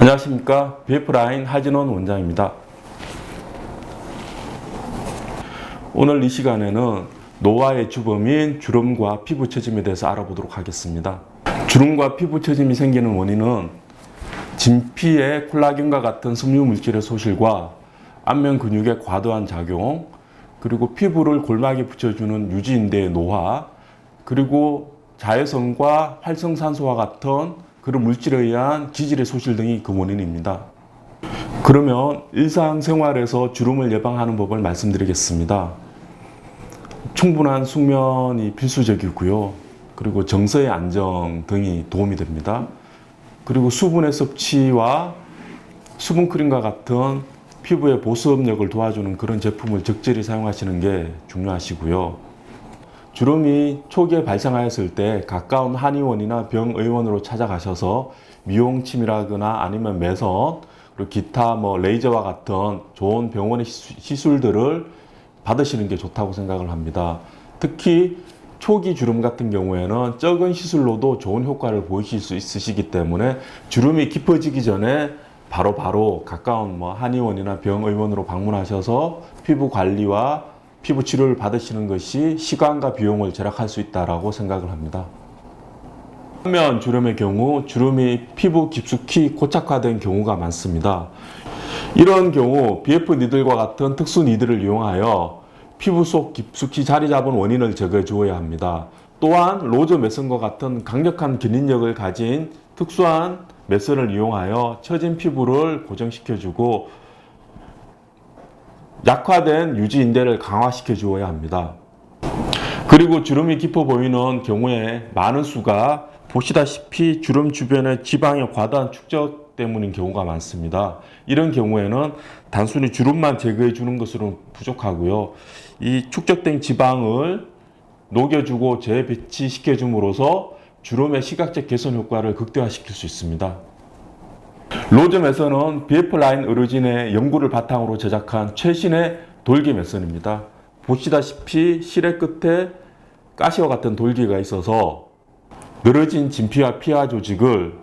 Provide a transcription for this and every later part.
안녕하십니까. BF라인 하진원 원장입니다. 오늘 이 시간에는 노화의 주범인 주름과 피부 처짐에 대해서 알아보도록 하겠습니다. 주름과 피부 처짐이 생기는 원인은 진피의 콜라겐과 같은 섬유 물질의 소실과 안면 근육의 과도한 작용, 그리고 피부를 골막에 붙여주는 유지인대의 노화, 그리고 자외선과 활성산소와 같은 그런 물질에 의한 기질의 소실 등이 그 원인입니다. 그러면 일상생활에서 주름을 예방하는 법을 말씀드리겠습니다. 충분한 숙면이 필수적이고요. 그리고 정서의 안정 등이 도움이 됩니다. 그리고 수분의 섭취와 수분크림과 같은 피부의 보습력을 도와주는 그런 제품을 적절히 사용하시는 게 중요하시고요. 주름이 초기에 발생하였을 때 가까운 한의원이나 병의원으로 찾아가셔서 미용침이라거나 아니면 매선, 그리고 기타 레이저와 같은 좋은 병원의 시술들을 받으시는 게 좋다고 생각을 합니다. 특히 초기 주름 같은 경우에는 적은 시술로도 좋은 효과를 보이실 수 있으시기 때문에 주름이 깊어지기 전에 바로 가까운 한의원이나 병의원으로 방문하셔서 피부 관리와 피부 치료를 받으시는 것이 시간과 비용을 절약할 수 있다고 생각을 합니다. 안면 주름의 경우 주름이 피부 깊숙이 고착화된 경우가 많습니다. 이런 경우 BF 니들과 같은 특수 니들을 이용하여 피부 속 깊숙이 자리 잡은 원인을 제거해 주어야 합니다. 또한 로저 매선과 같은 강력한 견인력을 가진 특수한 매선을 이용하여 처진 피부를 고정시켜주고 약화된 유지인대를 강화시켜 주어야 합니다. 그리고 주름이 깊어 보이는 경우에 많은 수가 보시다시피 주름 주변의 지방의 과다한 축적 때문인 경우가 많습니다. 이런 경우에는 단순히 주름만 제거해 주는 것으로는 부족하고요. 이 축적된 지방을 녹여주고 재배치시켜 줌으로써 주름의 시각적 개선 효과를 극대화시킬 수 있습니다. 로점에서는 BF라인 어르진의 연구를 바탕으로 제작한 최신의 돌기 매선입니다. 보시다시피 실의 끝에 가시와 같은 돌기가 있어서 늘어진 진피와 피하 조직을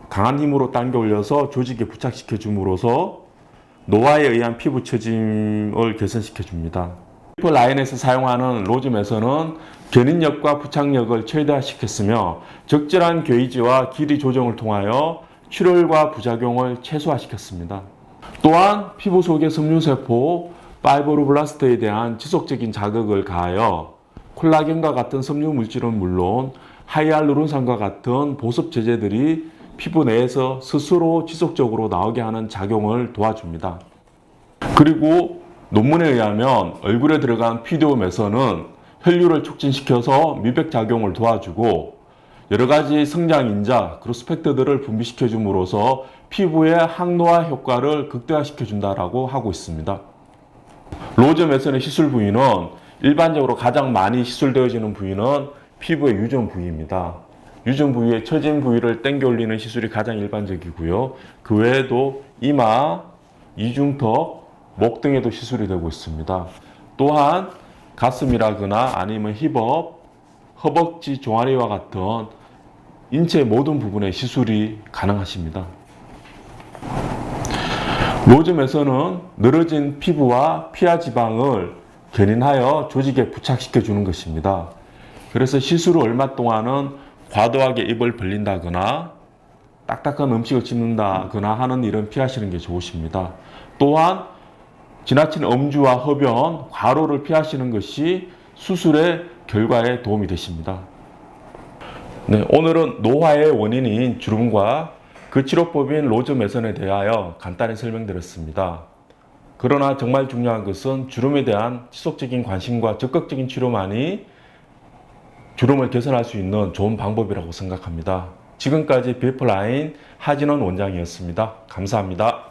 강한 힘으로 당겨 올려서 조직에 부착시켜 줌으로써 노화에 의한 피부 처짐을 개선시켜 줍니다. BF라인에서 사용하는 로즘에서는 견인력과 부착력을 최대화시켰으며 적절한 게이지와 길이 조정을 통하여 출혈과 부작용을 최소화시켰습니다. 또한 피부 속의 섬유세포 파이브로블라스트에 대한 지속적인 자극을 가하여 콜라겐과 같은 섬유 물질은 물론 하이알루론산과 같은 보습 제제들이 피부 내에서 스스로 지속적으로 나오게 하는 작용을 도와줍니다. 그리고 논문에 의하면 얼굴에 들어간 피디오메선은 혈류를 촉진시켜서 미백 작용을 도와주고 여러가지 성장인자, 그로스펙터들을 분비시켜 줌으로써 피부의 항노화 효과를 극대화시켜 준다고 하고 있습니다. 로저 매선의 시술 부위는 일반적으로 가장 많이 시술되어지는 부위는 피부의 유전 부위입니다. 유전 부위의 처진 부위를 당겨 올리는 시술이 가장 일반적이고요. 그 외에도 이마, 이중턱, 목 등에도 시술이 되고 있습니다. 또한 가슴이라거나 아니면 힙업, 허벅지, 종아리와 같은 인체 모든 부분에 시술이 가능하십니다. 로즘에서는 늘어진 피부와 피하 지방을 견인하여 조직에 부착시켜 주는 것입니다. 그래서 시술 후 얼마 동안은 과도하게 입을 벌린다거나 딱딱한 음식을 씹는다거나 하는 일은 피하시는 게 좋으십니다. 또한 지나친 음주와 흡연, 과로를 피하시는 것이 수술의 결과에 도움이 되십니다. 네, 오늘은 노화의 원인인 주름과 그 치료법인 로저 매선에 대하여 간단히 설명드렸습니다. 그러나 정말 중요한 것은 주름에 대한 지속적인 관심과 적극적인 치료만이 주름을 개선할 수 있는 좋은 방법이라고 생각합니다. 지금까지 BF라인 하진원 원장이었습니다. 감사합니다.